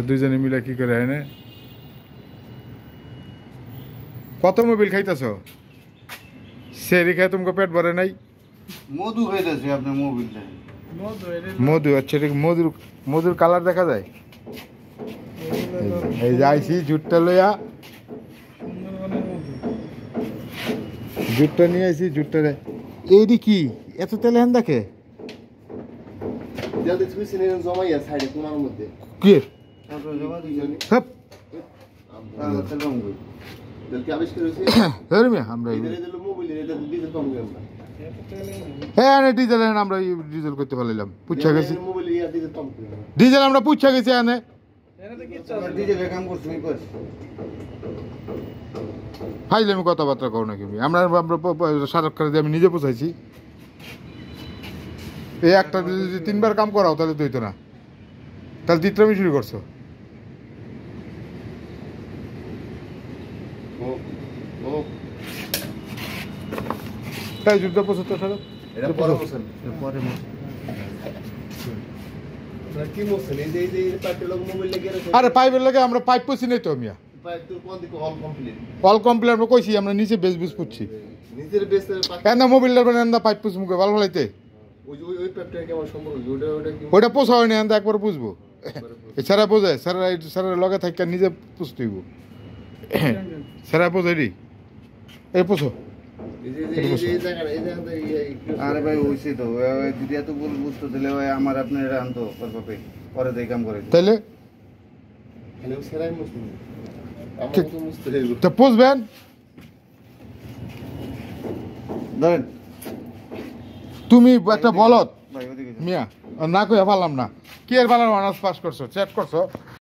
দুইজনে মিলে কি করে হয় না? কত মোবিল খাইতেছ? সেরি খাই তোমাকে পেট ভরে নাই? মধু খাইতেছে আপনার মোবিলটা। মধু, আচ্ছা এটা মধুর, মধুর কালার দেখা যায়। এই যে আইসি জুটটা লইয়া, জুটটা নিয়ে আইসি, জুটটা এইটি কি এত তেলে হেন দেখে জমাইয়া সাইডে কোনার মধ্যে কি জমা দিয়েছি। হ্যাঁ আমরা হ্যাঁ ডিজেল আমরা ডিজেল করতে পারলাম, পুচ্ছা গেছি ডিজেল, আমরা পুচ্ছা গেছি এনে ফাইলে আমি কথাবার্তা করো নাকি আমরা সারাক করে দিয়ে আমি নিজে পোষাইছি। এই একটা যদি 3 বার কাম করাও তাহলে তো হইতো না, তাহলে তিনটা শুরু করছো। তাই যুদ্ধ পোষাতো সারা আরে পাইপের লাগে আমরা পাইপ পছি নাই তো মিয়া, অল কমপ্লিট আমরা কইছি, আমরা নিচে বেস বেস পুচ্ছি এন্দা মোবিলটার মানে এন্দা পাইপ পুষ মুখে ভালো ভালাইতে ওইটা পোষা হয় না, এন্দা একবার পুষবো এছাড়া বোঝায় স্যারা, স্যারের লগে থাকি নিজে পুষতে হইব। স্যারা বোঝাই রি এই পোষো। আরে ভাই হইছে তো যদি এত ভুল বুঝতে দিলে ভাই আমার আপনার এটা আনতো পরে দেই কাম করে তাইলে তা পুষবেন ধরেন তুমি একটা বলত মিয়া, না কইয়া পারলাম না কি এর বালার অনার্স পাস করছো, চেক করছো